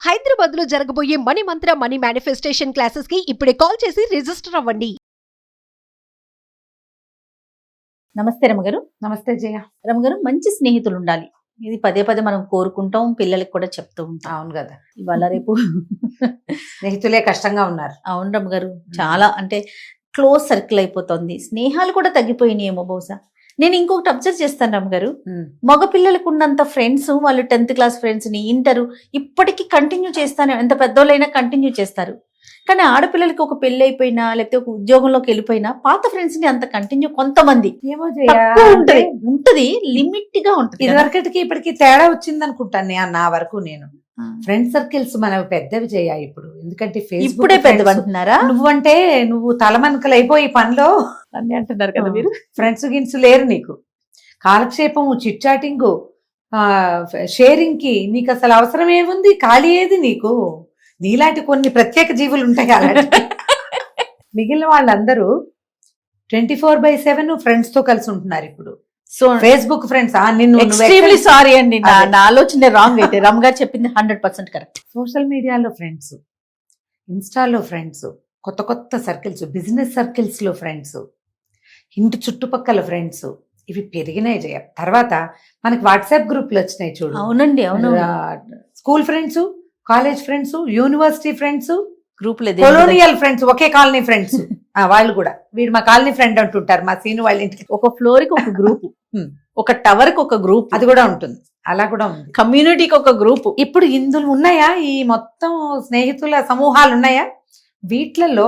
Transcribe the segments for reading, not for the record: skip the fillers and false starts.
హైదరాబాద్ లో జరగబోయే మనీ మంత్ర money manifestation classes కి ఇప్పుడే కాల్ చేసి రిజిస్టర్ అవ్వండి. నమస్తే రమగారు. నమస్తే జయ. రమగారు, మంచి స్నేహితులు ఉండాలి. ఇది పదే పదే మనం కోరుకుంటాం, పిల్లలకి కూడా చెప్తూ ఉంటాం. అవును కదా, ఇవాళ రేపు స్నేహితులే కష్టంగా ఉన్నారు. అవును రమగారు, చాలా అంటే క్లోజ్ సర్కిల్ అయిపోతుంది. స్నేహాలు కూడా తగ్గిపోయినాయేమో బహుశా. నేను ఇంకొకటి అబ్జర్వ్ చేస్తాను రమగారు, మగ పిల్లలకు ఉన్నంత ఫ్రెండ్స్ వాళ్ళు 10th క్లాస్ ఫ్రెండ్స్ ని ఇంటర్ ఇప్పటికీ కంటిన్యూ చేస్తానే, ఎంత పెద్దోళ్ళైనా కంటిన్యూ చేస్తారు. కానీ ఆడపిల్లలకి ఒక పెళ్లి అయిపోయినా లేకపోతే ఒక ఉద్యోగంలోకి వెళ్ళిపోయినా పాత ఫ్రెండ్స్ ని అంత కంటిన్యూ కొంతమంది ఏమో ఉంటది, లిమిట్ గా ఉంటది. ఇదివరకటికి ఇప్పటికి తేడా వచ్చింది అనుకుంటాను నా వరకు. నేను ఫ్రెండ్ సర్కిల్స్ మనవి పెద్దవి చేయ ఇప్పుడు, ఎందుకంటే ఇప్పుడే పెద్దవి అంటున్నారా? నువ్వు తలమనకలు అయిపోయి పనిలో అన్ని అంటున్నారు కదా మీరు. ఫ్రెండ్స్ గిన్స్ లేరు నీకు. కాలక్షేపము, చిట్ చాటింగ్, షేరింగ్ కి నీకు అసలు అవసరం ఏముంది? ఖాళీ ఏది నీకు? నీలాంటి కొన్ని ప్రత్యేక జీవులు ఉంటాయి అలాంటి. మిగిలిన వాళ్ళందరూ 24/7 ఫ్రెండ్స్ తో కలిసి ఉంటున్నారు ఇప్పుడు. So Facebook friends extremely sorry అండి, నా ఆలోచన రాంగ్ అయితే. రమ్ గారు చెప్పింది 100% కరెక్ట్. సోషల్ మీడియాలో ఫ్రెండ్స్, ఇన్స్టాలో ఫ్రెండ్స్, కొత్త కొత్త సర్కిల్స్, బిజినెస్ సర్కిల్స్ లో ఫ్రెండ్స్, ఇంటి చుట్టుపక్కల ఫ్రెండ్స్, ఇవి పెరిగినాయి జయ. తర్వాత మనకి వాట్సాప్ గ్రూప్లు వచ్చినాయి చూడు. అవునండి, అవును. School friends, college friends, university friends, group colonial friends, ఒకే కాలనీ ఫ్రెండ్స్. వాళ్ళు కూడా వీడు మా కాలనీ ఫ్రెండ్ అంటుంటారు. మా సీను వాళ్ళ ఇంటికి ఒక ఫ్లోర్ కి ఒక గ్రూప్, ఒక టవర్ కి ఒక గ్రూప్, అది కూడా ఉంటుంది. అలా కూడా ఉంది. కమ్యూనిటీకి ఒక గ్రూప్. ఇప్పుడు ఇందులో ఉన్నాయా ఈ మొత్తం స్నేహితుల సమూహాలు ఉన్నాయా? వీటిలలో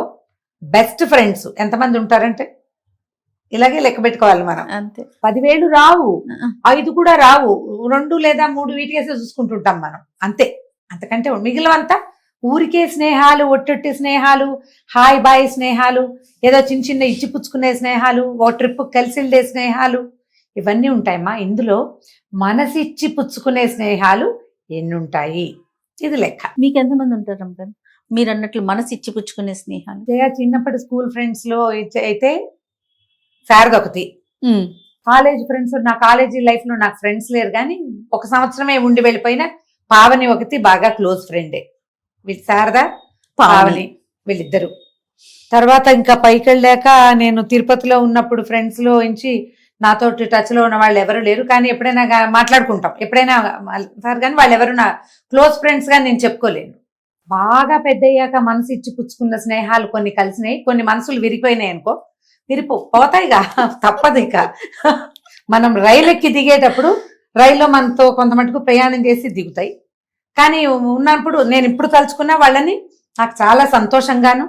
బెస్ట్ ఫ్రెండ్స్ ఎంతమంది ఉంటారంటే ఇలాగే లెక్క పెట్టుకోవాలి మనం. అంతే. 10,000 రావు, 5 కూడా రావు, 2 లేదా 3 వీటికేసే చూసుకుంటుంటాం మనం. అంతే, అంతకంటే మిగిలినంతా ఊరికే స్నేహాలు, ఒట్టొట్టి స్నేహాలు, హాయ్ బాయ్ స్నేహాలు, ఏదో చిన్న చిన్న ఇచ్చిపుచ్చుకునే స్నేహాలు, ఓ ట్రిప్ కలిసి వెళ్ళే స్నేహాలు, ఇవన్నీ ఉంటాయమ్మా. ఇందులో మనసిచ్చి పుచ్చుకునే స్నేహాలు ఎన్నుంటాయి? ఇది లెక్క. మీకు ఎంతమంది ఉంటారు అమ్మారు? మీరు అన్నట్లు మనసు ఇచ్చి పుచ్చుకునే స్నేహాలు. చిన్నప్పటి స్కూల్ ఫ్రెండ్స్ లో అయితే శారదొకతి. కాలేజ్ ఫ్రెండ్స్, నా కాలేజీ లైఫ్ లో నాకు ఫ్రెండ్స్ లేరు, కానీ 1 సంవత్సరమే ఉండి వెళ్ళిపోయిన పావని ఒకటి బాగా క్లోజ్ ఫ్రెండే. వీళ్ళు శారద, పావని, వీళ్ళిద్దరు. తర్వాత ఇంకా పైకి వెళ్ళాక నేను తిరుపతిలో ఉన్నప్పుడు ఫ్రెండ్స్ లో నుంచి నాతోటి టచ్ లో ఉన్న వాళ్ళు ఎవరు లేరు, కానీ ఎప్పుడైనా మాట్లాడుకుంటాం, ఎప్పుడైనా సార్, కానీ వాళ్ళు ఎవరు నా క్లోజ్ ఫ్రెండ్స్ గా నేను చెప్పుకోలేను. బాగా పెద్ద అయ్యాక మనసు ఇచ్చి పుచ్చుకున్న స్నేహాలు కొన్ని కలిసినాయి, కొన్ని మనసులు విరిగిపోయినాయి అనుకో. పోతాయిగా, తప్పదు. ఇక మనం రైలు ఎక్కి దిగేటప్పుడు రైల్లో మనతో కొంత మటుకు ప్రయాణం చేసి దిగుతాయి, కానీ ఉన్నప్పుడు నేను ఇప్పుడు తలుచుకున్నా వాళ్ళని నాకు చాలా సంతోషంగాను,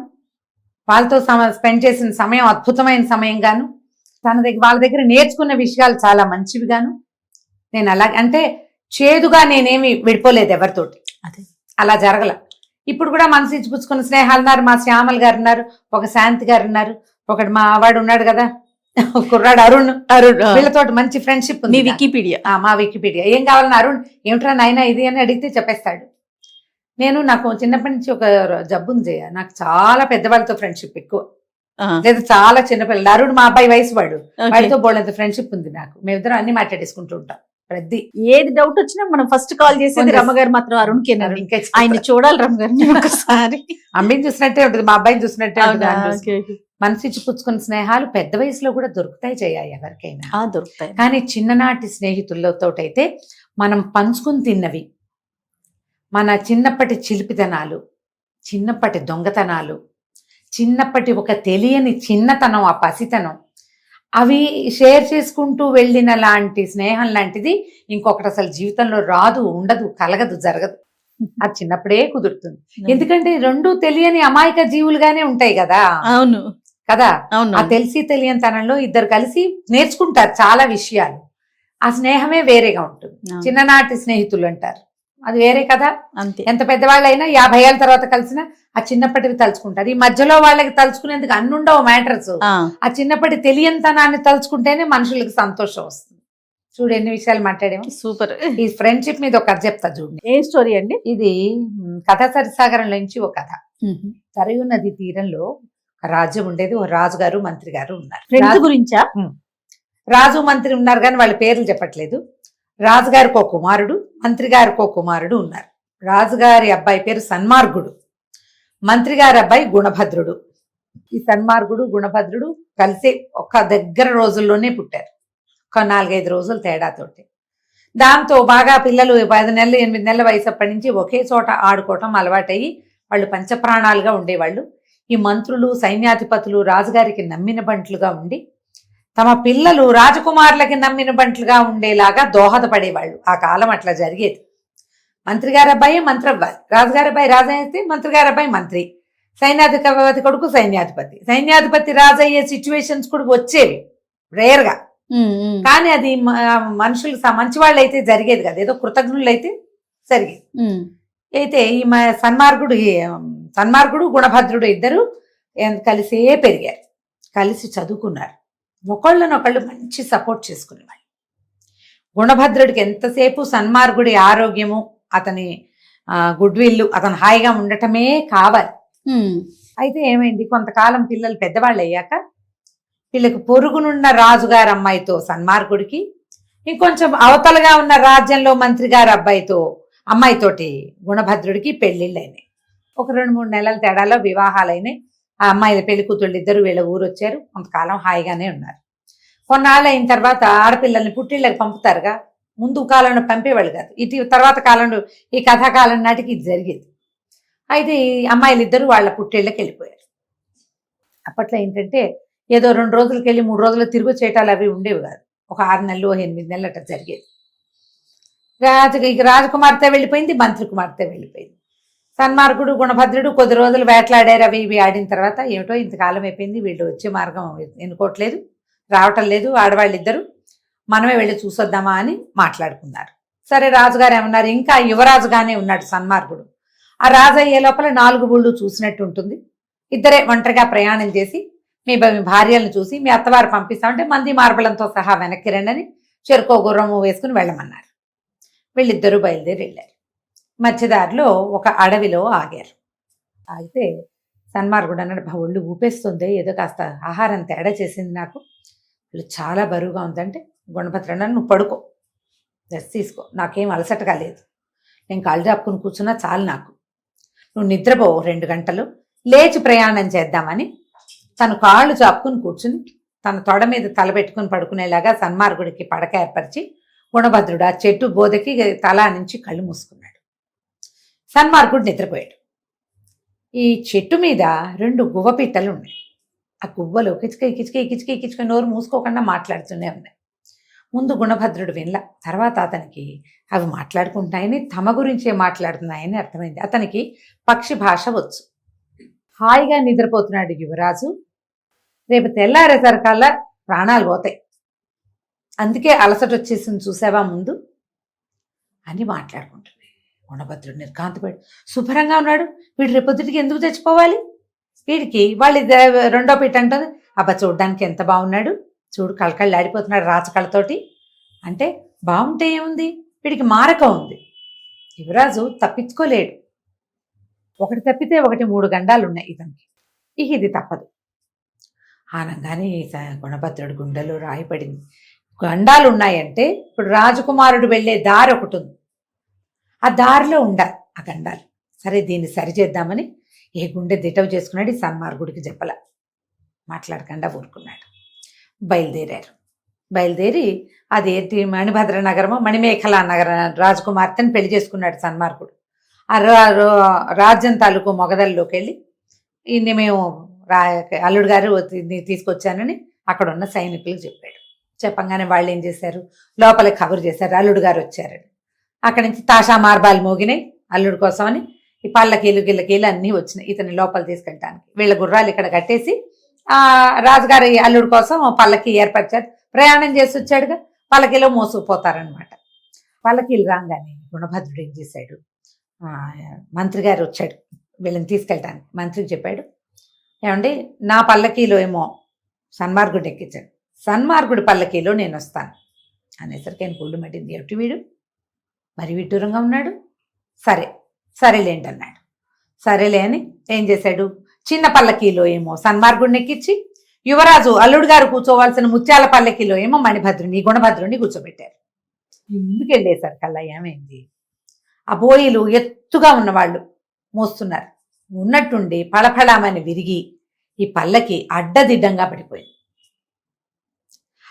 వాళ్ళతో స్పెండ్ చేసిన సమయం అద్భుతమైన సమయంగాను, వాళ్ళ దగ్గర నేర్చుకున్న విషయాలు చాలా మంచివిగాను. నేను అలాగే అంటే చేదుగా నేనేమి విడిపోలేదు ఎవరితోటి, అదే అలా జరగల. ఇప్పుడు కూడా మనసు ఇచ్చిపుచ్చుకున్న స్నేహాలు ఉన్నారు. మా శ్యామల్ గారు ఉన్నారు, ఒక శాంతి గారు ఉన్నారు, ఒకటి మా వాడు ఉన్నాడు కదా కుర్రాడు అరుణ్. వీళ్ళతోటి మంచి ఫ్రెండ్షిప్ ఉంది. మా వికీపీడియా ఏం కావాలన్నా అరుణ్ ఏమిట్రా నాయనా ఇది అని అడిగితే చెప్పేస్తాడు. నాకు చిన్నప్పటి నుంచి ఒక జబ్బుంది జయ, నాకు చాలా పెద్దవాళ్ళతో ఫ్రెండ్షిప్ ఎక్కువ, లేదా చాలా చిన్నపిల్లలు. అరుణ్ మా అబ్బాయి వయసు వాడు, వాడితో బోళ్ళంత ఫ్రెండ్షిప్ ఉంది నాకు. మేమిద్దరం అన్ని మాట్లాడేసుకుంటూ ఉంటాం. ప్రతి ఏది డౌట్ వచ్చినా మనం ఫస్ట్ కాల్ చేసేది రమ్మగారు మాత్రం అరుణ్ కి. ఆయన చూడాలి రమ్మగారిని ఒకసారి. అమ్మాయిని చూసినట్టే ఉంటుంది, మా అబ్బాయిని చూసినట్టే ఉంటుంది. మనసిచ్చి పుచ్చుకున్న స్నేహాలు పెద్ద వయసులో కూడా దొరుకుతాయి చేయాలి ఎవరికైనా, దొరుకుతాయి. కానీ చిన్ననాటి స్నేహితులతోటైతే మనం పంచుకుని తిన్నవి, మన చిన్నప్పటి చిలిపితనాలు, చిన్నప్పటి దొంగతనాలు, చిన్నప్పటి ఒక తెలియని చిన్నతనం, ఆ పసితనం, అవి షేర్ చేసుకుంటూ వెళ్ళిన లాంటి స్నేహం లాంటిది ఇంకొకటి అసలు జీవితంలో రాదు, ఉండదు, కలగదు, జరగదు. అది చిన్నప్పుడే కుదురుతుంది. ఎందుకంటే 2 తెలియని అమాయక జీవులుగానే ఉంటాయి కదా. అవును కదా. ఆ తెలిసి తెలియని తనంలో ఇద్దరు కలిసి నేర్చుకుంటారు చాలా విషయాలు. ఆ స్నేహమే వేరేగా ఉంటుంది. చిన్ననాటి స్నేహితులు అంటారు, అది వేరే కదా. అంతే. ఎంత పెద్దవాళ్ళైనా 50 ఏళ్ళ తర్వాత కలిసినా ఆ చిన్నప్పటివి తలుచుకుంటారు. ఈ మధ్యలో వాళ్ళకి తలుచుకునేందుకు అన్నుండవు మ్యాటర్స్. ఆ చిన్నప్పటి తెలియనితనాన్ని తలుచుకుంటేనే మనుషులకు సంతోషం వస్తుంది. చూడు ఎన్ని విషయాలు మాట్లాడేమో. సూపర్. ఈ ఫ్రెండ్షిప్ మీద ఒక కథ చెప్తా చూడండి. ఏ స్టోరీ అండి ఇది? కథా సరిసాగరంలో నుంచి ఒక కథ. సరయూ నది తీరంలో రాజ్యం ఉండేది. ఓ రాజుగారు, మంత్రి గారు ఉన్నారు. ఫ్రెండ్స్ గురించా? రాజు మంత్రి ఉన్నారు, కానీ వాళ్ళ పేర్లు చెప్పట్లేదు. రాజుగారికి ఒక కుమారుడు, మంత్రి గారికి ఒక కుమారుడు ఉన్నారు. రాజుగారి అబ్బాయి పేరు సన్మార్గుడు, మంత్రి గారి అబ్బాయి గుణభద్రుడు. ఈ సన్మార్గుడు గుణభద్రుడు కలిసి ఒక దగ్గర రోజుల్లోనే పుట్టారు, ఒక 4-5 రోజుల తేడాతోటి. దాంతో బాగా పిల్లలు 10 నెలలు 8 నెలల వయసు అప్పటి నుంచి ఒకే చోట ఆడుకోవటం అలవాటయ్యి వాళ్ళు పంచప్రాణాలుగా ఉండేవాళ్ళు. ఈ మంత్రులు సైన్యాధిపతులు రాజుగారికి నమ్మిన బంట్లుగా ఉండి తమ పిల్లలు రాజకుమారులకి నమ్మిన బంట్లుగా ఉండేలాగా దోహదపడేవాళ్ళు. ఆ కాలం అట్లా జరిగేది. మంత్రి గారి అబ్బాయి మంత్రి అవ్వాలి, రాజుగారి అబ్బాయి రాజు అయితే మంత్రి గారి అబ్బాయి మంత్రి, సైన్యాధిపతి కొడుకు సైన్యాధిపతి. సైన్యాధిపతి రాజు అయ్యే సిచ్యువేషన్స్ కూడా వచ్చేవి రేర్గా, కానీ అది మనుషులు మంచి వాళ్ళు అయితే జరిగేది కదా, ఏదో కృతజ్ఞులు అయితే జరిగేది. అయితే ఈ సన్మార్గుడు గుణభద్రుడు ఇద్దరు కలిసే పెరిగారు, కలిసి చదువుకున్నారు, ఒకళ్ళనొకళ్ళు మంచి సపోర్ట్ చేసుకునేవాళ్ళు. గుణభద్రుడికి ఎంతసేపు సన్మార్గుడి ఆరోగ్యము, అతని గుడ్ విల్, అతను హాయిగా ఉండటమే కావాలి. అయితే ఏమైంది, కొంతకాలం పిల్లలు పెద్దవాళ్ళు అయ్యాక వీళ్ళకి పొరుగునున్న రాజుగారి అమ్మాయితో సన్మార్గుడికి, ఇంకొంచెం అవతలగా ఉన్న రాజ్యంలో మంత్రి గారి అమ్మాయితోటి గుణభద్రుడికి పెళ్లిళ్ళు అయినాయి. ఒక 2-3 నెలల తేడాలో వివాహాలైనాయి. ఆ అమ్మాయిల పెళ్లి కూతుళ్ళు ఇద్దరు వీళ్ళ ఊరు వచ్చారు, కొంతకాలం హాయిగానే ఉన్నారు. కొన్నాళ్ళు అయిన తర్వాత ఆడపిల్లల్ని పుట్టిళ్ళకి పంపుతారుగా, ముందు కాలంలో పంపేవాళ్ళు కాదు, ఇటు తర్వాత కాలంలో ఈ కథాకాలం నాటికి ఇది జరిగేది. అయితే ఈ అమ్మాయిలు ఇద్దరు వాళ్ళ పుట్టిళ్ళకి వెళ్ళిపోయారు. అప్పట్లో ఏంటంటే ఏదో 2 రోజులకి వెళ్ళి 3 రోజులు తిరుగు చేయటాలు అవి ఉండేవి కాదు, ఒక 6 నెలలు 8 నెలలు అట్లా జరిగేది. రాజకుమార్తె వెళ్ళిపోయింది, మంత్రి కుమార్తె వెళ్ళిపోయింది. సన్మార్గుడు గుణభద్రుడు కొద్ది రోజులు వేటలాడారు, అవి ఇవి ఆడిన తర్వాత ఏమిటో ఇంతకాలం అయిపోయింది, వీళ్ళు వచ్చే మార్గం ఎన్నుకోవట్లేదు, రావటం లేదు, ఆడవాళ్ళిద్దరూ మనమే వెళ్ళి చూసొద్దామా అని మాట్లాడుకున్నారు. సరే, రాజుగారు ఏమన్నారు, ఇంకా యువరాజుగానే ఉన్నాడు సన్మార్గుడు. ఆ రాజు అయ్యే లోపల 4 ఊళ్ళు చూసినట్టు ఉంటుంది, ఇద్దరే ఒంటరిగా ప్రయాణం చేసి మీ భార్యలను చూసి మీ అత్తవారు పంపిస్తామంటే మంది మార్బలంతో సహా వెనక్కి రండి చెరుకో గుర్రము వేసుకుని వెళ్ళమన్నారు. వీళ్ళిద్దరూ బయలుదేరి వెళ్ళారు. మధ్యదారిలో ఒక అడవిలో ఆగారు. అయితే సన్మార్గుడు అన్నాడు, ఒళ్ళు ఊపేస్తుంది, ఏదో కాస్త ఆహారం తేడా చేసింది నాకు, వీళ్ళు చాలా బరువుగా ఉందంటే గుణభద్రుడు అన్నాడు, నువ్వు పడుకో, రెస్ట్ తీసుకో, నాకేం అలసటగా లేదు, నేను కాళ్ళు చాపుకుని కూర్చున్నా చాలు నాకు, నువ్వు నిద్రపో 2 గంటలు, లేచి ప్రయాణం చేద్దామని తను కాళ్ళు చాపుకుని కూర్చుని తన తొడ మీద తలబెట్టుకుని పడుకునేలాగా సన్మార్గుడికి పడక ఏర్పరిచి గుణభద్రుడు ఆ చెట్టు బోధకి తల నుంచి కళ్ళు మూసుకున్నాడు. సన్మార్గుడు నిద్రపోయాడు. ఈ చెట్టు మీద 2 గువ్వపిట్టలు ఉన్నాయి. ఆ గువ్వలు కిచక నోరు మూసుకోకుండా మాట్లాడుతూనే ఉన్నాయి. ముందు గుణభద్రుడు వినల, తర్వాత అతనికి అవి మాట్లాడుకుంటున్నాయని, తమ గురించే మాట్లాడుతున్నాయని అర్థమైంది. అతనికి పక్షి భాష వచ్చు. హాయిగా నిద్రపోతున్నాడు యువరాజు. రేపు తెల్లారేసరికల్లా ప్రాణాలు పోతాయి, అందుకే అలసట వచ్చేసింది చూసావా ముందు అని మాట్లాడుకుంటుంది. గుణభద్రుడు నిర్కాంతపడి, శుభ్రంగా ఉన్నాడు, వీడు రేపొద్దుటికి ఎందుకు తెచ్చిపోవాలి, వీడికి వాళ్ళు 2వ పిట్ట అంటుంది, అబ్బా చూడ్డానికి ఎంత బాగున్నాడు, చూడు కళకళ్ళు ఆడిపోతున్నాడు రాచకళతోటి అంటే, బాగుంటే ఏముంది, వీడికి మారకం ఉంది, యువరాజు తప్పించుకోలేడు, ఒకటి తప్పితే ఒకటి 3 గండాలు ఉన్నాయి ఇతనికి, ఇది తప్పదు ఆనంగానే గుణభద్రుడి గుండెలో రాయిపడింది. గండాలు ఉన్నాయంటే ఇప్పుడు రాజకుమారుడు వెళ్ళే దారి ఒకటి ఉంది, ఆ దారిలో ఉండాలి ఆ గండాలు. సరే, దీన్ని సరిచేద్దామని ఏ గుండె దిటవు చేసుకున్నాడు. ఈ సన్మార్గుడికి చెప్పల, మాట్లాడకుండా ఊరుకున్నాడు. బయలుదేరి అదేంటి మణిభద్ర నగరమో మణిమేఖలా నగర రాజకుమార్తెని పెళ్లి చేసుకున్నాడు సన్మార్గుడు. ఆ రాజ్యం తాలూకు మొగదల్లోకి వెళ్ళి, ఇన్ని మేము అల్లుడు గారు తీసుకొచ్చానని అక్కడ ఉన్న సైనికులకు చెప్పాడు. చెప్పంగానే వాళ్ళు ఏం చేశారు, లోపలికి కబురు చేశారు, అల్లుడు గారు వచ్చారని. అక్కడి నుంచి తాషా మార్బాలు మోగినాయి అల్లుడు కోసమని. ఈ పళ్ళకీలు గిళ్ళకీలు అన్నీ వచ్చినాయి ఇతని లోపల తీసుకెళ్ళటానికి. వీళ్ళ గుర్రాలు ఇక్కడ కట్టేసి ఆ రాజుగారి అల్లుడు కోసం పల్లకి ఏర్పరిచారు. ప్రయాణం చేసి వచ్చాడుగా, పల్లకిలో మోసుకుపోతారనమాట. పల్లకీలు రాగానే గుణభద్రుడు ఏం చేశాడు, మంత్రి గారు వచ్చాడు వీళ్ళని తీసుకెళ్ళటానికి. మంత్రికి చెప్పాడు, ఏమండి నా పల్లకీలో ఏమో సన్మార్గుడు ఎక్కించాడు, సన్మార్గుడి పల్లకీలో నేను వస్తాను అనేసరికి ఆయన గుళ్ళు మట్టింది. ఎటు వీడు మరి విడ్డూరంగా ఉన్నాడు, సరేలేండి అన్నాడు. సరేలే అని ఏం చేశాడు, చిన్న పల్లకీలో ఏమో సన్మార్గుడిని ఎక్కించి యువరాజు అల్లుడు గారు కూర్చోవలసిన ముత్యాల పల్లకీలో ఏమో గుణభద్రుని కూర్చోబెట్టారు. ముందుకు వెళ్ళేసరికల్లా ఏమైంది, ఆ బోయిలు ఎత్తుగా ఉన్నవాళ్ళు మోస్తున్నారు. ఉన్నట్టుండి పళపళామని విరిగి ఈ పల్లకి అడ్డదిడ్డంగా పడిపోయింది.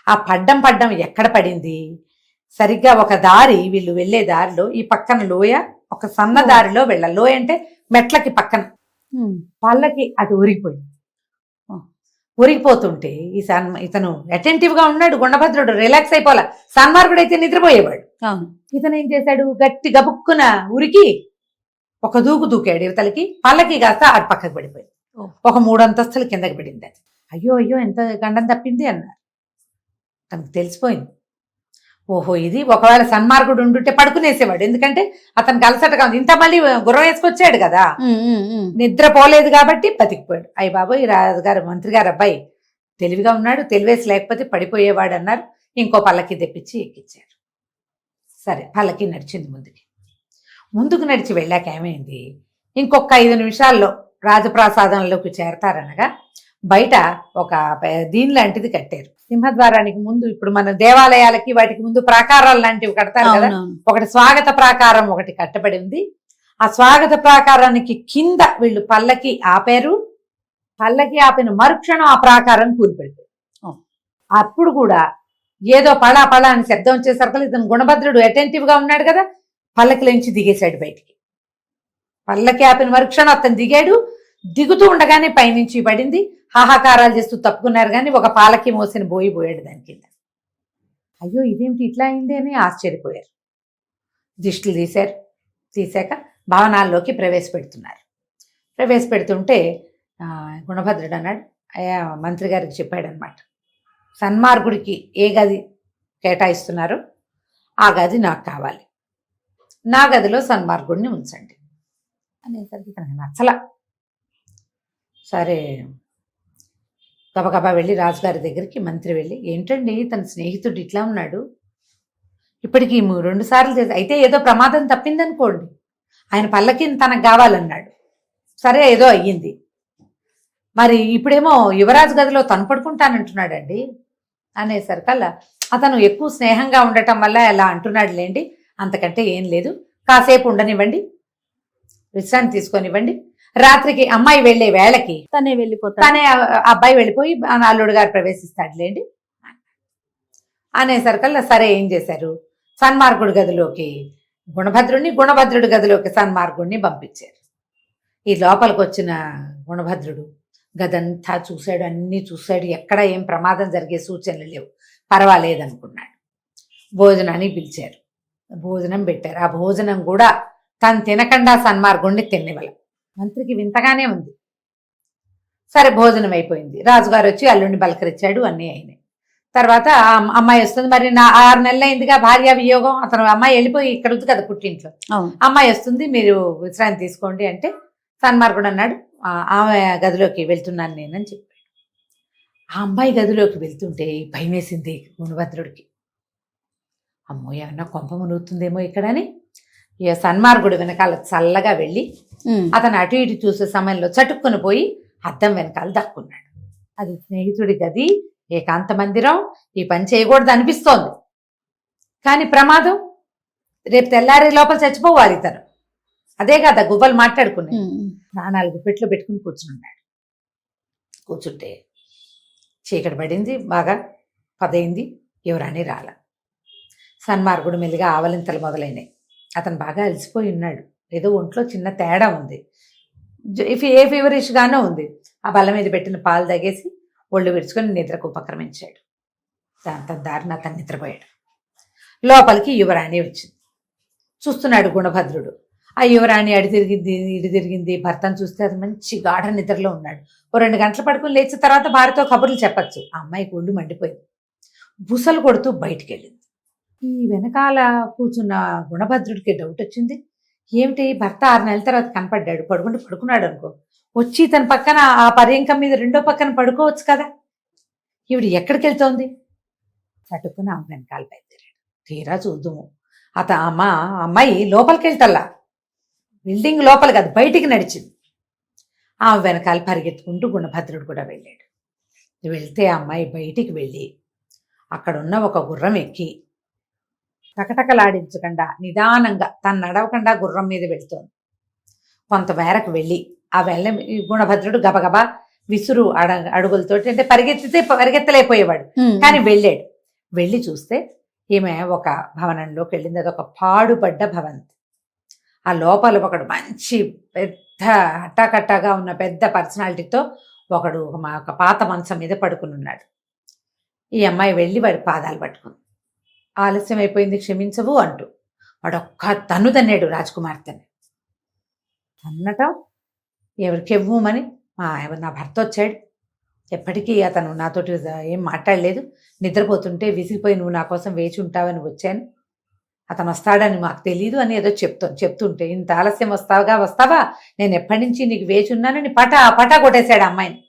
ఆ పడ్డం ఎక్కడ పడింది? సరిగ్గా ఒక దారి, వీళ్ళు వెళ్ళే దారిలో ఈ పక్కన లోయ, ఒక సన్న దారిలో వెళ్ళాలి. లోయ అంటే మెట్లకి పక్కన పల్లకి అటు ఉరిగిపోయింది. ఉరిగిపోతుంటే ఇతను అటెంటివ్ గా ఉన్నాడు. గుణభద్రుడు రిలాక్స్ అయిపోలే. సన్మార్గుడు అయితే నిద్రపోయేవాడు. ఇతను ఏం చేశాడు? గట్టి గబుక్కున ఉరికి ఒక దూకాడు ఇవతలకి. పల్లకి కాస్త అటు పక్కకు పడిపోయింది. ఒక 3 అంతస్తులు కిందకి పడింది. అది అయ్యో ఎంత గండం తప్పింది అన్నారు. తనకు తెలిసిపోయింది. ఓహో, ఇది ఒకవేళ సన్మార్గుడు ఉండుంటే పడుకునేసేవాడు. ఎందుకంటే అతనికి అలసటగా ఉంది. ఇంత మళ్ళీ గుర్రం వేసుకొచ్చాడు కదా, నిద్రపోలేదు కాబట్టి బతికిపోయాడు. అయ్య బాబోయ్, రాజుగారు మంత్రి గారు అబ్బాయి తెలివిగా ఉన్నాడు, తెలివేసి లేకపోతే పడిపోయేవాడు అన్నారు. ఇంకో పల్లకి తెప్పించి ఎక్కించారు. సరే, పల్లకి నడిచింది ముందుకు నడిచి వెళ్ళాక ఏమైంది? ఇంకొక 5 నిమిషాల్లో రాజప్రాసాదంలోకి చేరతారనగా బయట ఒక దీని లాంటిది కట్టారు. సింహద్వారానికి ముందు, ఇప్పుడు మన దేవాలయాలకి వాటికి ముందు ప్రాకారాలు లాంటివి కడతారు కదా, ఒకటి స్వాగత ప్రాకారం ఒకటి కట్టబడి ఉంది. ఆ స్వాగత ప్రాకారానికి కింద వీళ్ళు పల్లకి ఆపారు. పల్లకి ఆపిన మరుక్షణం ఆ ప్రాకారం కూలిపడిపోయింది. అప్పుడు కూడా ఏదో పళా అని శబ్దం వచ్చేసరికి ఇతను గుణభద్రుడు అటెంటివ్ గా ఉన్నాడు కదా, పల్లకిలోంచి దిగేశాడు బయటికి. పల్లకి ఆపిన మరుక్షణం అతను దిగాడు. దిగుతూ ఉండగానే పైనుంచి పడింది. హాహాకారాలు చేస్తూ తప్పుకున్నారు, కానీ ఒక పాలకి మోసిన పోయాడు దాని కింద. అయ్యో, ఇదేమిటి ఇట్లా అయింది అని ఆశ్చర్యపోయారు. దిష్టిలు తీశాక భవనాల్లోకి ప్రవేశపెడుతుంటే గుణభద్రుడు అన్నాడు, అయ్యా మంత్రి గారికి చెప్పాడనమాట, సన్మార్గుడికి ఏ గది కేటాయిస్తున్నారో ఆ గది నాకు కావాలి, నా గదిలో సన్మార్గుడిని ఉంచండి అనేసరికి తనకు నచ్చల. సరే, గబగబా వెళ్ళి రాజుగారి దగ్గరికి మంత్రి వెళ్ళి, ఏంటండి తన స్నేహితుడు ఇట్లా ఉన్నాడు, ఇప్పటికి 2 సార్లు చేసి, అయితే ఏదో ప్రమాదం తప్పిందనుకోండి, ఆయన పల్లకిని తనకు కావాలన్నాడు, సరే ఏదో అయ్యింది, మరి ఇప్పుడేమో యువరాజు గదిలో తను పడుకుంటానంటున్నాడండి అనేసరికల్లా, అతను ఎక్కువ స్నేహంగా ఉండటం వల్ల ఎలా అంటున్నాడు లేండి, అంతకంటే ఏం లేదు, కాసేపు ఉండనివ్వండి, విశ్రాంతి తీసుకొనివ్వండి, రాత్రికి అమ్మాయి వెళ్లే వేళకి తనే అబ్బాయి వెళ్ళిపోయి అల్లుడు గారు ప్రవేశిస్తాడులేండి అనేసరికల్లా, సరే ఏం చేశారు, సన్మార్గుడి గదిలోకి గుణభద్రుడి గదిలోకి సన్మార్గుడిని పంపించారు. ఈ లోపలికి వచ్చిన గుణభద్రుడు గదంతా చూశాడు, అన్నీ చూశాడు, ఎక్కడ ఏం ప్రమాదం జరిగే సూచనలు లేవు, పర్వాలేదనుకున్నాడు. భోజనానికి పిలిచారు, భోజనం పెట్టారు. ఆ భోజనం కూడా తను తినకుండా సన్మార్గుడిని తిన్నివ్వల. మంత్రికి వింతగానే ఉంది. సరే, భోజనం అయిపోయింది. రాజుగారు వచ్చి అల్లుడిని బలకరించాడు, అన్నీ అయినాయి. తర్వాత అమ్మాయి వస్తుంది. మరి 6 నెలలు అయిందిగా భార్య వియోగం, అతను అమ్మాయి వెళ్ళిపోయి ఇక్కడ ఉంది కదా పుట్టింట్లో, అమ్మాయి వస్తుంది, మీరు విశ్రాంతి తీసుకోండి అంటే సన్మార్గుడు అన్నాడు, ఆమె గదిలోకి వెళ్తున్నాను నేనని చెప్పాడు. ఆ అమ్మాయి గదిలోకి వెళ్తుంటే భయం వేసింది గుణభద్రుడికి. అమ్మో, ఏమన్నా కొంప మునుగుతుందేమో ఇక్కడని సన్మార్గుడు వెనకాల చల్లగా వెళ్ళి అతను అటు ఇటు చూసే సమయంలో చటుక్కుని పోయి అద్దం వెనకాల దక్కున్నాడు. అది స్నేహితుడి గది, ఏకాంత మందిరం, ఈ పని చేయకూడదు అనిపిస్తోంది, కానీ ప్రమాదం, రేపు తెల్లారి లోపల చచ్చిపోవాలి ఇతను, అదే కదా గువ్వలు మాట్లాడుకున్నాయి. ప్రాణాలు గుప్పెట్లో పెట్టుకుని కూర్చుంటే చీకటి పడింది, బాగా పదైంది, ఎవరని రాల. సన్మార్గుడు మెల్లిగా ఆవలింతలు మొదలైనాయి. అతను బాగా అలసిపోయి ఉన్నాడు, ఏదో ఒంట్లో చిన్న తేడా ఉంది, ఏ ఫీవరిష్గానే ఉంది. ఆ బల్ల మీద పెట్టిన పాలు తాగేసి ఒళ్ళు విరుచుకొని నిద్రకు ఉపక్రమించాడు. దాంతో దారిన అతను నిద్రపోయాడు. లోపలికి యువరాణి వచ్చింది. చూస్తున్నాడు గుణభద్రుడు. ఆ యువరాణి అడి తిరిగింది. భర్తను చూస్తే అది మంచి గాఢ నిద్రలో ఉన్నాడు. ఓ 2 గంటలు పడుకుని లేచిన తర్వాత భార్యతో కబుర్లు చెప్పచ్చు. ఆ అమ్మాయికి ఒళ్ళు మండిపోయింది, బుసలు కొడుతూ బయటికి వెళ్ళింది. ఈ వెనకాల కూర్చున్న గుణభద్రుడికి డౌట్ వచ్చింది, ఏమిటి భర్త 6 నెలల తర్వాత కనపడ్డాడు, పడుకున్నాడు అనుకో, వచ్చి తన పక్కన ఆ పర్యంకం మీద రెండో పక్కన పడుకోవచ్చు కదా, ఈవిడ ఎక్కడికి వెళ్తోంది? చటుక్కున ఆమె వెనకాల బయలుదేరాడు. తీరా చూద్దాము, అమ్మాయి లోపలికి వెళ్తల్లా, బిల్డింగ్ లోపల కాదు బయటికి నడిచింది. ఆమె వెనకాల పరిగెత్తుకుంటూ గుణభద్రుడు కూడా వెళ్ళాడు. వెళ్తే ఆ అమ్మాయి బయటికి వెళ్ళి అక్కడున్న ఒక గుర్రం ఎక్కి టకటకలాడించకుండా నిదానంగా తను నడవకుండా గుర్రం మీద వెళ్తోంది. కొంత మేరకు వెళ్ళి ఆ గుణభద్రుడు గబగబా విసురు అడుగులతోటి, అంటే పరిగెత్తలేకపోయేవాడు, కానీ వెళ్ళాడు. వెళ్ళి చూస్తే ఈమె ఒక భవనంలోకి వెళ్ళింది. అది ఒక పాడుపడ్డ భవంతి. ఆ లోపల ఒకడు మంచి పెద్ద అట్టాకట్టాగా ఉన్న పెద్ద పర్సనాలిటీతో ఒకడు ఒక పాత మంచం మీద పడుకుని ఉన్నాడు. ఈ అమ్మాయి వెళ్ళి వాడి పాదాలు పట్టుకుంది. ఆలస్యం అయిపోయింది, క్షమించవు అంటూ వాడు ఒక్క తన్ను తన్నాడు రాజకుమార్తెని. తన్నటం ఎవరికెవ్వమని నా భర్త వచ్చాడు. ఎప్పటికీ అతను నాతోటి ఏం మాట్లాడలేదు. నిద్రపోతుంటే విసిగిపోయి నువ్వు నా కోసం వేచి ఉంటావని వచ్చాను. అతను వస్తాడని మాకు తెలీదు అని ఏదో చెప్తుంటే ఇంత ఆలస్యం వస్తావా, నేను ఎప్పటి నుంచి నీకు వేచి ఉన్నానని పటా కొట్టేశాడు అమ్మాయిని.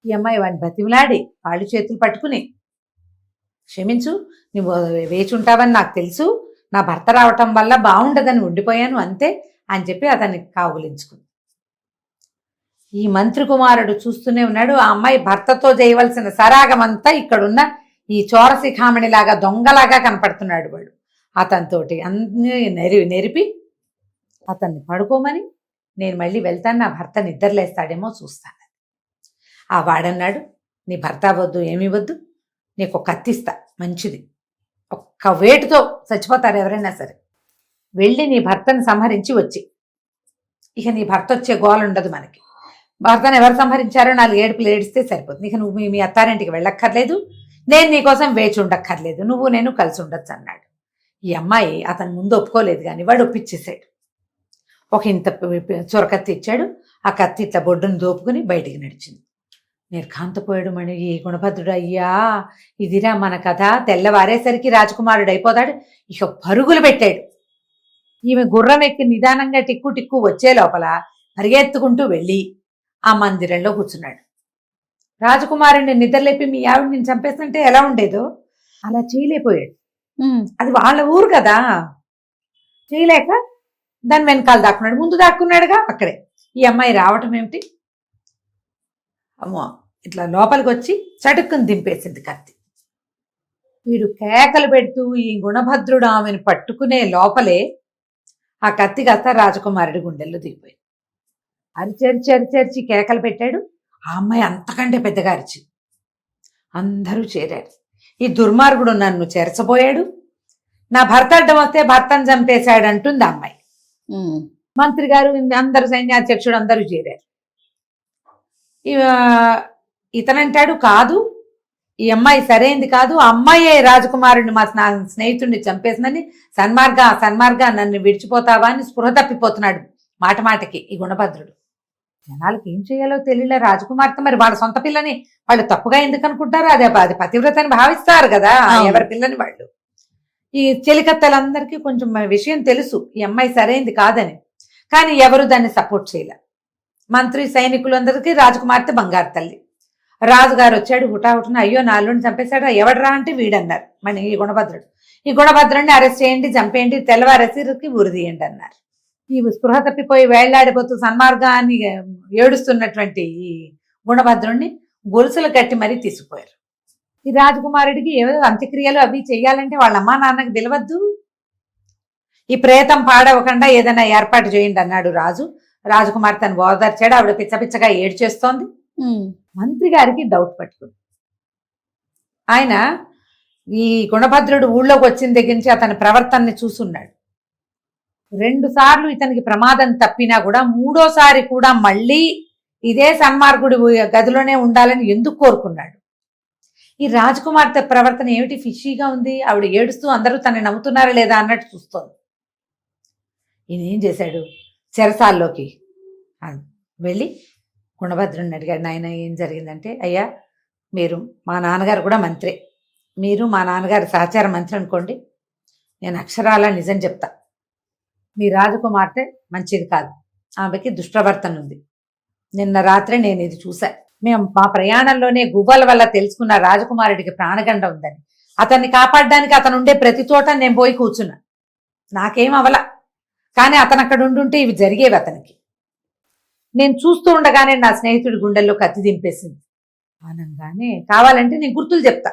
ఈ అమ్మాయి వాడిని బతిమలాడి కాళ్ళు చేతులు పట్టుకుని, క్షమించు, నువ్వు వేచి ఉంటావని నాకు తెలుసు, నా భర్త రావటం వల్ల బాగుండదని ఉండిపోయాను అంతే అని చెప్పి అతన్ని కావులించుకుంది. ఈ మంత్రి కుమారుడు చూస్తూనే ఉన్నాడు. ఆ అమ్మాయి భర్తతో చేయవలసిన సరాగమంతా ఇక్కడున్న ఈ చోరశిఖామణిలాగా దొంగలాగా కనపడుతున్నాడు వాడు. అతనితోటి అన్ని నెరిపి అతన్ని పడుకోమని, నేను మళ్ళీ వెళ్తాను, నా భర్త నిద్రలేస్తాడేమో చూస్తాను. ఆ వాడన్నాడు, నీ భర్త వద్దు, ఏమీ వద్దు, నీకు ఒక కత్తిస్తా, మంచిది, ఒక్క వేటుతో చచ్చిపోతారు ఎవరైనా సరే, వెళ్ళి నీ భర్తను సంహరించి వచ్చి, ఇక నీ భర్త వచ్చే గోల ఉండదు మనకి. భర్తను ఎవరు సంహరించారో 4 ఏడుపులు ఏడిస్తే సరిపోతుంది. ఇక నువ్వు మీ అత్తారింటికి వెళ్ళక్కర్లేదు, నేను నీకోసం వేచి ఉండక్కర్లేదు, నువ్వు నేను కలిసి ఉండొచ్చు అన్నాడు. ఈ అమ్మాయి అతని ముందు ఒప్పుకోలేదు, కానీ వాడు ఒప్పించేశాడు. ఒక ఇంత చొరకత్తి ఇచ్చాడు. ఆ కత్తి ఇట్లా బొడ్డును దోపుకుని బయటికి నడిచింది. నిర్ఘాంతపోయాడు మణి. ఈ గుణభద్రుడు, అయ్యా ఇదిరా మన కథ, తెల్లవారేసరికి రాజకుమారుడు అయిపోతాడు. ఇక పరుగులు పెట్టాడు. ఈమె గుర్రం ఎక్కి నిదానంగా టిక్కు వచ్చే లోపల పరిగెత్తుకుంటూ వెళ్ళి ఆ మందిరంలో కూర్చున్నాడు. రాజకుమారుడిని నిద్రలేపి మీ ఆవిడ నేను చంపేస్తుంటే ఎలా ఉండేదో అలా చేయలేకపోయాడు. అది వాళ్ళ ఊరు కదా, చేయలేక దాని వెనకాల దాక్కున్నాడు. ముందు దాక్కున్నాడుగా అక్కడే. ఈ అమ్మాయి రావటం ఏమిటి, అమ్మో ఇట్లా లోపలికి వచ్చి చటుక్కుని దింపేసింది కత్తి. వీడు కేకలు పెడుతూ ఈ గుణభద్రుడు ఆమెను పట్టుకునే లోపలే ఆ కత్తి కాస్త రాజకుమారుడి గుండెల్లో దిగిపోయింది. అరిచి కేకలు పెట్టాడు. ఆ అమ్మాయి అంతకంటే పెద్దగా అరిచి అందరూ చేరారు. ఈ దుర్మార్గుడు నన్ను చెరచబోయాడు, నా భర్త అడ్డం వస్తే భర్తను చంపేశాడు అంటుంది ఆ అమ్మాయి. మంత్రి గారు, అందరు సైన్యాధ్యక్షుడు అందరూ చేరారు. ఇతనంటాడు, కాదు ఈ అమ్మాయి సరైంది కాదు, ఆ అమ్మాయే రాజకుమారుడిని మా స్నేహితుడిని చంపేసిందని, సన్మార్గా నన్ను విడిచిపోతావా అని స్పృహ తప్పిపోతున్నాడు మాటకి ఈ గుణభద్రుడు. జనాలకి ఏం చేయాలో తెలియలే. రాజకుమార్తె మరి వాళ్ళ సొంత పిల్లని వాళ్ళు తప్పుగా ఎందుకు అనుకుంటారు, అది పతివ్రతని భావిస్తారు కదా ఎవరి పిల్లని వాళ్ళు. ఈ చెలికత్తలందరికీ కొంచెం విషయం తెలుసు ఈ అమ్మాయి సరైంది కాదని, కానీ ఎవరు దాన్ని సపోర్ట్ చేయలే. మంత్రి సైనికులందరికీ రాజకుమార్తె బంగారు తల్లి. రాజుగారు వచ్చాడు హుటాహుటిన, అయ్యో నా అల్లుడిని చంపేశాడు, ఎవడరా అంటే వీడన్నారు మన ఈ గుణభద్రుడు. ఈ గుణభద్రుడిని అరెస్ట్ చేయండి, చంపేయండి, తెల్లవారేసరికి ఉరిదీయండి అన్నారు. ఈ స్పృహ తప్పిపోయి వేళ్లాడిపోతూ సన్మార్గాన్ని ఏడుస్తున్నటువంటి ఈ గుణభద్రుణ్ణి గొలుసులు కట్టి మరీ తీసుకుపోయారు. ఈ రాజకుమారుడికి ఏదో అంత్యక్రియలు అవి చెయ్యాలంటే వాళ్ళ అమ్మా నాన్నకి తెలియవద్దు. ఈ ప్రేతం పాడవకుండా ఏదైనా ఏర్పాటు చేయండి అన్నాడు రాజు. రాజకుమార్తెను ఓదార్చాడు. ఆవిడ పిచ్చపిచ్చగా ఏడ్చేస్తోంది. మంత్రి గారికి డౌట్ పట్టుకుంది. ఆయన ఈ గుణభద్రుడు ఊళ్ళోకి వచ్చిన దగ్గర నుంచి అతని ప్రవర్తనని చూసున్నాడు. 2 సార్లు ఇతనికి ప్రమాదం తప్పినా కూడా 3వసారి కూడా మళ్ళీ ఇదే సన్మార్గుడి గదిలోనే ఉండాలని ఎందుకు కోరుకున్నాడు? ఈ రాజకుమార్తె ప్రవర్తన ఏమిటి ఫిషీగా ఉంది. ఆవిడ ఏడుస్తూ అందరూ తనని నమ్ముతున్నారా లేదా అన్నట్టు చూస్తోంది. ఈయన ఏం చేశాడు, చెరసాల్లోకి వెళ్ళి గుణభద్రుడిని అడిగాడు, నాయన ఏం జరిగిందంటే, అయ్యా మీరు మా నాన్నగారు కూడా మంత్రే, మీరు మా నాన్నగారి సహచార మంత్రి అనుకోండి, నేను అక్షరాల నిజం చెప్తా, మీ రాజకుమార్తె మంచిది కాదు, ఆమెకి దుష్ప్రవర్తన ఉంది. నిన్న రాత్రే నేను ఇది చూసా. మేము మా ప్రయాణంలోనే గువ్వల వల్ల తెలుసుకున్న రాజకుమారుడికి ప్రాణగండ ఉందని. అతన్ని కాపాడడానికి అతను ఉండే ప్రతి చోట నేను పోయి కూర్చున్నా. నాకేం అవల, కానీ అతను అక్కడ ఉండుంటే ఇవి జరిగేవి అతనికి. నేను చూస్తూ ఉండగానే నా స్నేహితుడి గుండెల్లో కత్తి దింపేసింది. అనగానే కావాలంటే నేను గుర్తులు చెప్తా.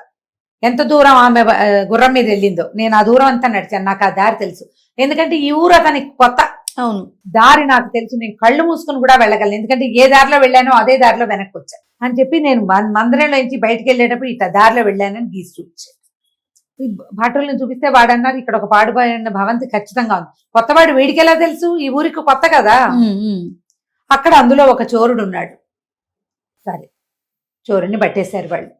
ఎంత దూరం ఆమె గుర్రం మీద వెళ్ళిందో. నేను ఆ దూరం అంతా నడిచాను, నాకు ఆ దారి తెలుసు. ఎందుకంటే ఈ ఊరు అతనికి కొత్త. అవును. దారి నాకు తెలుసు, నేను కళ్ళు మూసుకుని కూడా వెళ్ళగలను. ఎందుకంటే ఏ దారిలో వెళ్ళానో అదే దారిలో వెనక్కి వచ్చాను అని చెప్పి నేను మందిరంలో నుంచి బయటకు వెళ్ళేటప్పుడు ఇట్లా దారిలో వెళ్ళానని గీసి చూపించాను. ఈ భటుల్ని చూపిస్తే వాడు అన్నారు, ఇక్కడ ఒక పాడుబడిన భవంతి ఖచ్చితంగా ఉంది. కొత్తవాడు వీడికి ఎలా తెలుసు, ఈ ఊరికి కొత్త కదా. అక్కడ అందులో ఒక చోరుడు ఉన్నాడు. సరే, చోరుని పట్టేశారు వాళ్ళు.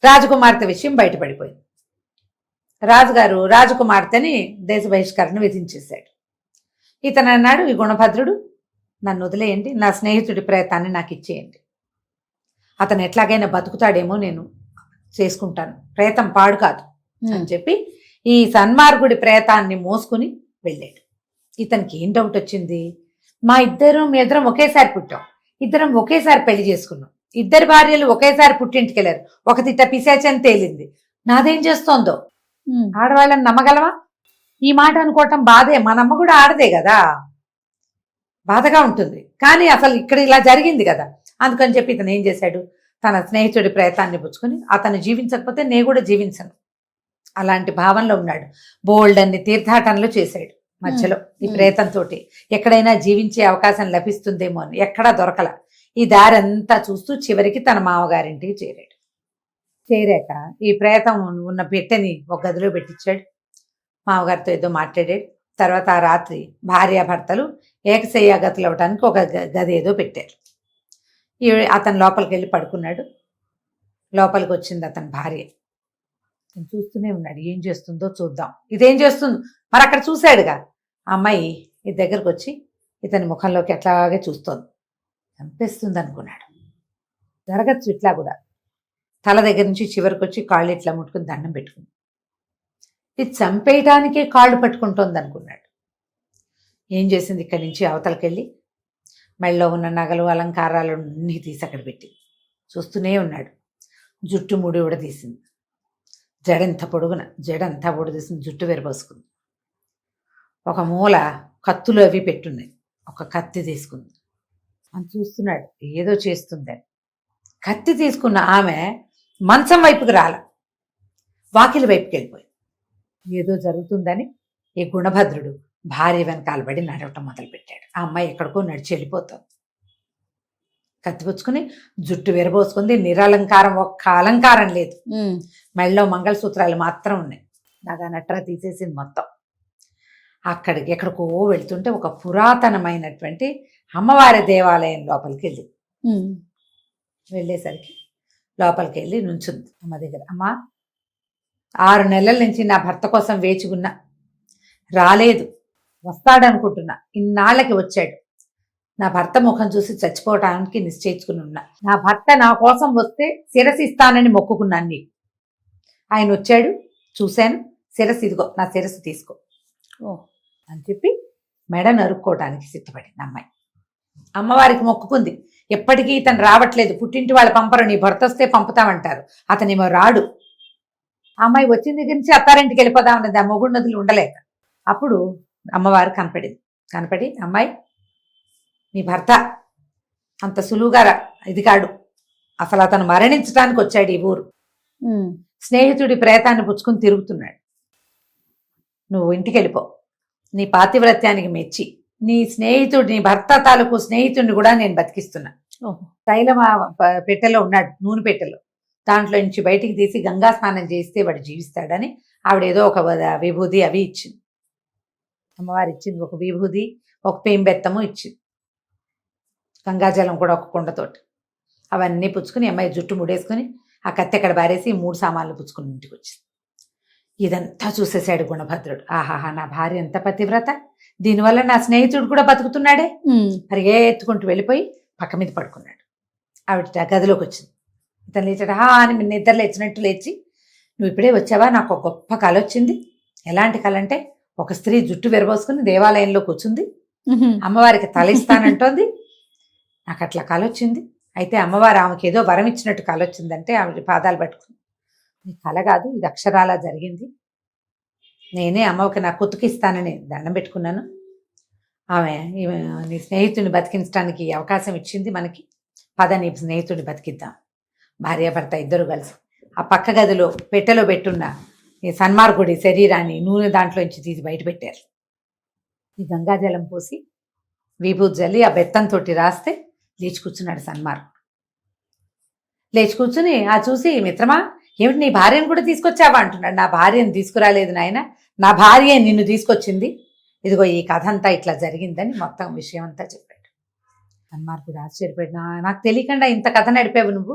రాజకుమార్తె విషయం బయటపడిపోయింది. రాజుగారు రాజకుమార్తెని దేశ బహిష్కరణ విధించేశాడు. ఇతను అన్నాడు, ఈ గుణభద్రుడు నన్ను వదిలేయండి, నా స్నేహితుడి ప్రేతాన్ని నాకు ఇచ్చేయండి, అతను ఎట్లాగైనా బతుకుతాడేమో, నేను చేసుకుంటాను, ప్రేతం పాడు కాదు అని చెప్పి ఈ సన్మార్గుడి ప్రేతాన్ని మోసుకుని వెళ్ళాడు. ఇతనికి ఏం డౌట్ వచ్చింది, మీ ఇద్దరం ఒకేసారి పుట్టాం, ఇద్దరం ఒకేసారి పెళ్లి చేసుకున్నాం, ఇద్దరు భార్యలు ఒకేసారి పుట్టింటికి వెళ్ళారు, ఒకటి ఇట్ట పిశాచని తేలింది, నాదేం చేస్తోందో. ఆడవాళ్ళని నమ్మగలవా? ఈ మాట అనుకోవటం బాధే, మనమ్మ కూడా ఆడదే కదా, బాధగా ఉంటుంది. కానీ అసలు ఇక్కడ ఇలా జరిగింది కదా. అందుకని చెప్పి ఇతను ఏం చేశాడు, తన స్నేహితుడి ప్రేతాన్ని పుచ్చుకొని, అతను జీవించకపోతే నేను కూడా జీవించను అలాంటి భావనలో ఉన్నాడు. బోల్డ్ అన్ని తీర్థాటనలు చేశాడు మధ్యలో ఈ ప్రేతంతో, ఎక్కడైనా జీవించే అవకాశం లభిస్తుందేమో అని. ఎక్కడా దొరకల. ఈ దారి అంతా చూస్తూ చివరికి తన మామగారింటికి చేరాడు. చేరాక ఈ ప్రేతం ఉన్న పెట్టెని ఒక గదిలో పెట్టించాడు. మామగారితో ఏదో మాట్లాడాడు. తర్వాత ఆ రాత్రి భార్యాభర్తలు ఏకశయ్యాగతులు అవ్వడానికి ఒక గది ఏదో పెట్టారు. అతను లోపలికి వెళ్ళి పడుకున్నాడు. లోపలికి వచ్చింది అతని భార్య. చూస్తూనే ఉన్నాడు, ఏం చేస్తుందో చూద్దాం, ఇదేం చేస్తుందో. మరి అక్కడ చూశాడుగా, అమ్మాయి ఈ దగ్గరకు వచ్చి ఇతని ముఖంలోకి ఎట్లాగే చూస్తోంది, చంపేస్తుంది అనుకున్నాడు. జరగచ్చు ఇట్లా కూడా. తల దగ్గర నుంచి చివరికి వచ్చి కాళ్ళు ఇట్లా ముట్టుకుని దండం పెట్టుకుంది. ఇది చంపేయటానికే కాళ్ళు పట్టుకుంటోంది అనుకున్నాడు. ఏం చేసింది, ఇక్కడి నుంచి అవతలకి వెళ్ళి మెళ్ళలో ఉన్న నగలు అలంకారాలు అన్నీ తీసి అక్కడ పెట్టి చూస్తూనే ఉన్నాడు. జుట్టు ముడి కూడా తీసింది, జడంతా పొడుగు తీసింది, జుట్టు వెరబోసుకుంది. ఒక మూల కత్తులు అవి పెట్టున్నాయి, ఒక కత్తి తీసుకుంది. అని చూస్తున్నాడు, ఏదో చేస్తుందని. కత్తి తీసుకున్న ఆమె మంచం వైపుకి రాల, వాకిలి వైపుకి వెళ్ళిపోయింది. ఏదో జరుగుతుందని ఈ గుణభద్రుడు భార్య వెనకాలబడి నడవటం మొదలుపెట్టాడు. ఆ అమ్మాయి ఎక్కడికో నడిచి వెళ్ళిపోతుంది. కత్తిపుచ్చుకుని జుట్టు విరబోసుకుంది. నిరలంకారం, ఒక్క అలంకారం లేదు. మెళ్ళలో మంగళసూత్రాలు మాత్రం ఉన్నాయి. నగా నట్రా తీసేసింది మొత్తం. అక్కడికి ఎక్కడికో వెళ్తుంటే ఒక పురాతనమైనటువంటి అమ్మవారి దేవాలయం లోపలికి వెళ్ళి వెళ్ళేసరికి లోపలికి వెళ్ళి నుంచుంది అమ్మ దగ్గర. అమ్మ, 6 నెలల నుంచి నా భర్త కోసం వేచి ఉన్నా, రాలేదు, వస్తాడనుకుంటున్నా, ఇన్నాళ్ళకి వచ్చాడు. నా భర్త ముఖం చూసి చచ్చిపోవటానికి నిశ్చయించుకుని ఉన్నా. నా భర్త నా కోసం వస్తే శిరస్సు ఇస్తానని మొక్కుకున్నాను నీకు. ఆయన వచ్చాడు, చూశాను, శిరస్సు ఇదిగో, నా శిరస్సు తీసుకో అని చెప్పి మెడ నరుక్కోవటానికి సిద్ధపడింది అమ్మాయి. అమ్మవారికి మొక్కుకుంది, ఎప్పటికీ ఇతను రావట్లేదు, పుట్టింటి వాళ్ళు పంపరు, నీ భర్త వస్తే పంపుతామంటారు, అతనేమో రాడు. అమ్మాయి వచ్చిన దగ్గర నుంచి అత్తారింటికి వెళ్ళిపోదామన్నది ఆ మొగుడు నదులు ఉండలేక. అప్పుడు అమ్మవారు కనపడి, అమ్మాయి, నీ భర్త అంత సులువుగా ఇది కాడు, అసలు అతను మరణించడానికి వచ్చాడు ఈ ఊరు, స్నేహితుడి ప్రేతాన్ని పుచ్చుకుని తిరుగుతున్నాడు, నువ్వు ఇంటికి వెళ్ళిపో. నీ పాతివ్రత్యానికి మెచ్చి నీ భర్త తాలూకు స్నేహితుడిని కూడా నేను బతికిస్తున్నా. తైలం పెట్టెలో ఉన్నాడు, నూనె పెట్టెలో, దాంట్లో నుంచి బయటికి తీసి గంగా స్నానం చేస్తే వాడు జీవిస్తాడని ఆవిడేదో ఒక విభూది అవి ఇచ్చింది. అమ్మవారు ఇచ్చింది ఒక విభూది, ఒక పేంబెత్తము ఇచ్చింది, గంగాజలం కూడా ఒక కుండతోటి. అవన్నీ పుచ్చుకుని అమ్మాయి జుట్టు ముడేసుకుని ఆ కత్తి అక్కడ బారేసి 3 సామాన్లు పుచ్చుకుని ఇంటికి వచ్చింది. ఇదంతా చూసేశాడు గుణభద్రుడు. ఆహాహా, నా భార్య ఎంత పతివ్రత, దీనివల్ల నా స్నేహితుడు కూడా బతుకుతున్నాడే. పరిగెత్తుకుంటూ వెళ్ళిపోయి పక్క మీద పడుకున్నాడు. ఆవిడ గదిలోకి వచ్చింది. ఇతను లేచాడు, అని నిద్ర లేచినట్టు లేచి, నువ్వు ఇప్పుడే వచ్చావా, నాకు ఒక గొప్ప కళ వచ్చింది. ఎలాంటి కళ అంటే, ఒక స్త్రీ జుట్టు విరబోసుకుని దేవాలయంలో కూర్చుంది, అమ్మవారికి తల ఇస్తానంటోంది, నాకు అట్లా కళ వచ్చింది. అయితే అమ్మవారు ఆమెకి ఏదో వరం ఇచ్చినట్టు కళ వచ్చిందంటే ఆవిడ పాదాలు పట్టుకుంది, నీ కళ కాదు, ఇది అక్షరాలా జరిగింది, నేనే అమ్మకి నా కుతుకిస్తానని దండం పెట్టుకున్నాను, ఆమె నీ స్నేహితుడిని బతికించడానికి అవకాశం ఇచ్చింది మనకి, పద నీ స్నేహితుడిని బతికిద్దాం. భార్యాభర్త ఇద్దరు కలిసి ఆ పక్క గదిలో పెట్టెలో పెట్టున్న ఈ సన్మార్గుడి శరీరాన్ని నూనె దాంట్లోంచి తీసి బయట పెట్టారు. ఈ గంగాజలం పోసి విభూతి జల్లి ఆ బెత్తంతో రాస్తే లేచి కూర్చున్నాడు సన్మార్గుడు. లేచి కూర్చుని ఆ చూసి, మిత్రమా ఏమిటి నీ భార్యను కూడా తీసుకొచ్చావా అంటున్నాడు. నా భార్యను తీసుకురాలేదు నాయన, నా భార్య నిన్ను తీసుకొచ్చింది, ఇదిగో ఈ కథ అంతా ఇట్లా జరిగిందని మొత్తం విషయం అంతా చెప్పాడు. సన్మార్గుడు ఆశ్చర్యపడిన, నాకు తెలియకుండా ఇంత కథ నడిపావు నువ్వు,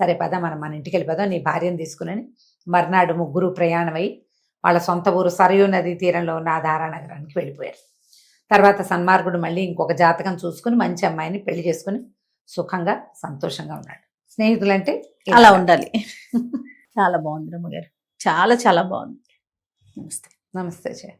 సరే పద మనం మన ఇంటికి వెళ్ళిపోదాం నీ భార్యను తీసుకుని. మర్నాడు ముగ్గురు ప్రయాణమై వాళ్ళ సొంత ఊరు సరయూ నదీ తీరంలో ఉన్న ఆధారా నగరానికి వెళ్ళిపోయారు. తర్వాత సన్మార్గుడు మళ్ళీ ఇంకొక జాతకం చూసుకుని మంచి అమ్మాయిని పెళ్లి చేసుకుని సుఖంగా సంతోషంగా ఉన్నాడు. స్నేహితులంటే అలా ఉండాలి. చాలా బాగుంది రమ్మగారు, చాలా చాలా బాగుంది. నమస్తే. నమస్తే.